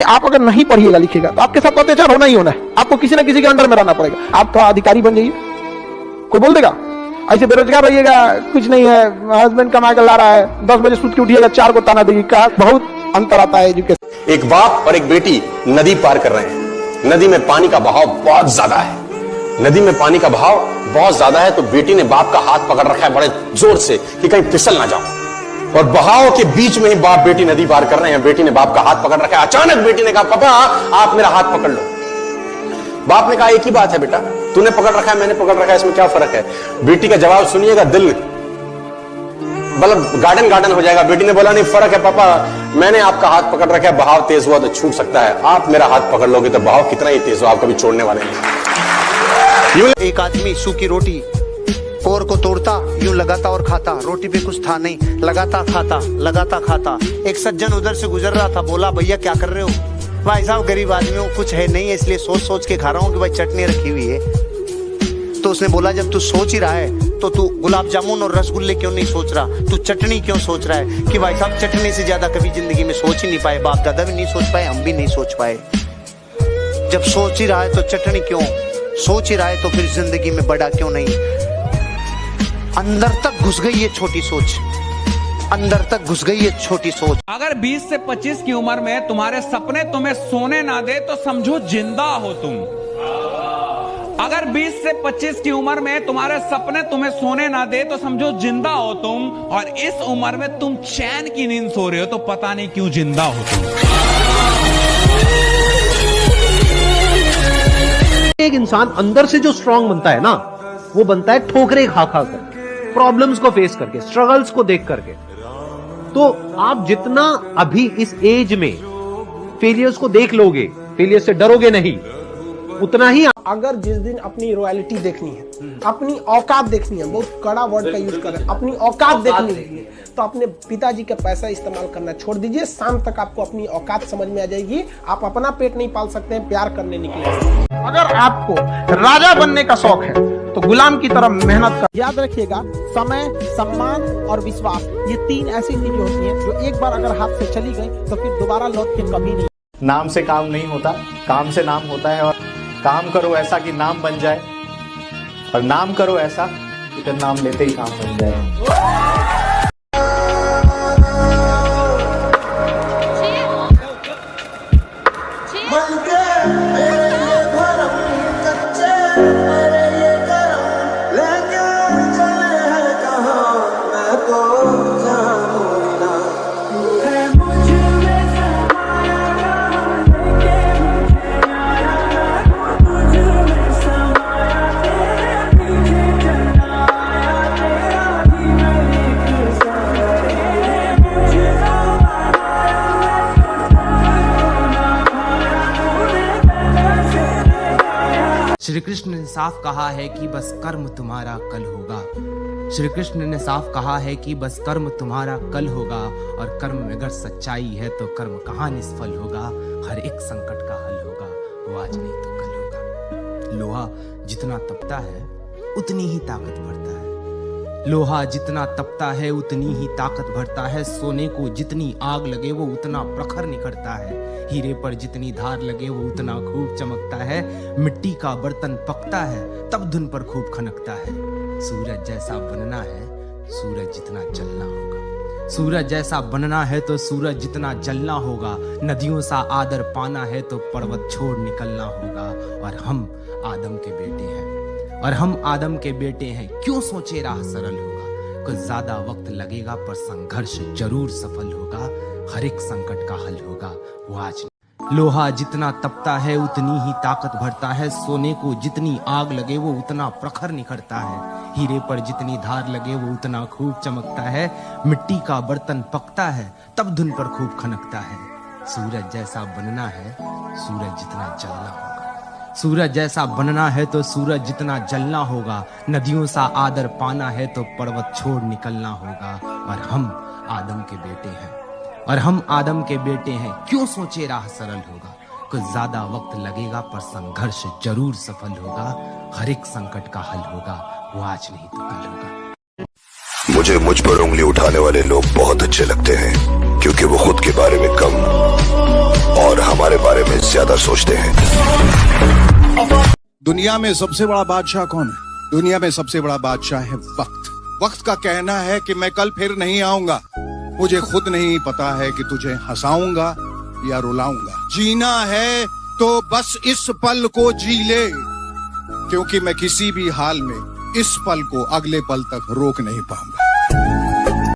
आप अगर नहीं पढ़िएगा लिखिएगा तो आपके साथ अत्याचार होना ही होना है। आपको किसी ना किसी के अंडर में रहना पड़ेगा। आप थोड़ा अधिकारी बन जाइए, कोई बोल देगा। ऐसे बेरोजगार रहिएगा, कुछ नहीं है, हस्बैंड कमा कर ला रहा है, 10 बजे सूत के उठिएगा, 4 को ताना देगी। का बहुत अंतर आता है एजुकेशन। एक बाप और एक बेटी नदी पार कर रहे हैं। नदी में पानी का बहाव बहुत ज्यादा है। नदी में पानी का बहाव बहुत ज्यादा है तो बेटी ने बाप का हाथ पकड़ रखा है बड़े जोर से कि कहीं फिसल ना जाओ। और बहाव के बीच में ही बाप बेटी नदी पार कर रहे हैं। बेटी ने बाप का हाथ पकड़ रखा है। अचानक बेटी ने कहा, पापा आप मेरा हाथ पकड़ लो। बाप ने कहा, एक ही बात है बेटा, तूने पकड़ रखा है मैंने पकड़ रखा है, इसमें क्या फर्क है। बेटी का जवाब सुनिएगा, दिल मतलब गार्डन हो जाएगा। बेटी ने बोला, नहीं फर्क है पापा, मैंने आपका हाथ पकड़ रखा है, बहाव तेज हुआ तो छूट सकता है, आप मेरा हाथ पकड़ लोगे तो बहाव कितना ही तेज हो आप कभी छोड़ने वाले नहीं। एक आदमी सूखी रोटी और को तोड़ता, यूं लगाता और खाता। रोटी पे कुछ था नहीं, लगाता खाता। एक सज्जन उधर से गुजर रहा था, बोला भैया क्या कर रहे हो। भाई साहब गरीब आदमी हूं, कुछ है नहीं है, इसलिए सोच के खा रहा हूं कि भाई चटनी रखी हुई है। तो उसने बोला, जब तू सोच ही रहा है तो तू गुलाब जामुन और रसगुल्ले क्यों नहीं सोच रहा, तू चटनी क्यों सोच रहा है। कि भाई साहब चटनी से ज्यादा कभी जिंदगी में सोच ही नहीं पाए, बाप दादा भी नहीं सोच पाए, हम भी नहीं सोच पाए। जब सोच ही रहा है तो चटनी क्यों, सोच ही रहा है तो फिर जिंदगी में बड़ा क्यों नहीं। अंदर तक घुस गई ये छोटी सोच, अंदर तक घुस गई ये छोटी सोच। अगर 20 से 25 की उम्र में तुम्हारे सपने तुम्हें सोने ना दे तो समझो जिंदा हो तुम। अगर 20 से 25 की उम्र में तुम्हारे सपने तुम्हें सोने ना दे तो समझो जिंदा हो तुम। और इस उम्र में तुम चैन की नींद सो रहे हो तो पता नहीं क्यों जिंदा हो तुम। एक इंसान अंदर से जो स्ट्रांग बनता है ना, वो बनता है ठोकरे खा कर, प्रॉब्लम्स को फेस करके, स्ट्रगल्स को देख करके। तो आप जितना अभी इस एज में फेलियर्स को देख लोगे, फेलियर से डरोगे नहीं, उतना ही अगर जिस दिन अपनी रॉयल्टी देखनी है, अपनी औकात देखनी है, बहुत कड़ा वर्ड का यूज कर रहे हैं, अपनी औकात देखनी है, तो अपने पिताजी का पैसा इस्तेमाल करना छोड़ दीजिए। शाम तक आपको अपनी औकात समझ में आ जाएगी। आप अपना पेट नहीं पाल सकते हैं, प्यार करने निकले। अगर आपको राजा बनने का शौक है तो गुलाम की तरह मेहनत कर। याद रखिएगा, समय, सम्मान और विश्वास, ये 3 ऐसी चीजें होती हैं जो एक बार अगर हाथ से चली गई तो फिर दोबारा लौट के कभी नहीं। नाम से काम नहीं होता, काम से नाम होता है। और काम करो ऐसा कि नाम बन जाए, और नाम करो ऐसा कि फिर नाम लेते ही काम बन जाए। श्री कृष्ण ने साफ कहा है कि बस कर्म तुम्हारा कल होगा। श्री कृष्ण ने साफ कहा है कि बस कर्म तुम्हारा कल होगा। और कर्म में अगर सच्चाई है तो कर्म कहाँ निष्फल होगा। हर एक संकट का हल होगा, वो आज नहीं तो कल होगा। लोहा जितना तपता है उतनी ही ताकत भरता है। लोहा जितना तपता है उतनी ही ताकत भरता है। सोने को जितनी आग लगे वो उतना प्रखर निखरता है। हीरे पर जितनी धार लगे वो उतना खूब चमकता है। मिट्टी का बर्तन पकता है तब धुन पर खूब खनकता है। सूरज जैसा बनना है, सूरज जितना जलना होगा। सूरज जैसा बनना है तो सूरज जितना जलना होगा। नदियों सा आदर पाना है तो पर्वत छोड़ निकलना होगा। और हम आदम के बेटे हैं, क्यों सोचे राह सरल होगा। कुछ ज्यादा वक्त लगेगा पर संघर्ष जरूर सफल होगा। हर एक संकट का हल होगा, वो आज नहीं। लोहा जितना तपता है उतनी ही ताकत भरता है। सोने को जितनी आग लगे वो उतना प्रखर निखरता है। हीरे पर जितनी धार लगे वो उतना खूब चमकता है। मिट्टी का बर्तन पकता है तब धुन पर खूब खनकता है। सूरज जैसा बनना है, सूरज जितना जलना होगा। सूरज जैसा बनना है तो सूरज जितना जलना होगा। नदियों सा आदर पाना है तो पर्वत छोड़ निकलना होगा। और हम आदम के बेटे हैं, क्यों सोचे राह सरल होगा। कुछ ज्यादा वक्त लगेगा पर संघर्ष जरूर सफल होगा। हर एक संकट का हल होगा, वो आज नहीं तो कल होगा। मुझे मुझ पर उंगली उठाने वाले लोग बहुत अच्छे लगते हैं, क्योंकि वो खुद के बारे में कम और हमारे बारे में ज्यादा सोचते हैं। दुनिया में सबसे बड़ा बादशाह कौन है? दुनिया में सबसे बड़ा बादशाह है वक्त। वक्त का कहना है कि मैं कल फिर नहीं आऊंगा। मुझे खुद नहीं पता है कि तुझे हंसाऊंगा या रुलाऊंगा। जीना है तो बस इस पल को जी ले, क्योंकि मैं किसी भी हाल में इस पल को अगले पल तक रोक नहीं पाऊंगा।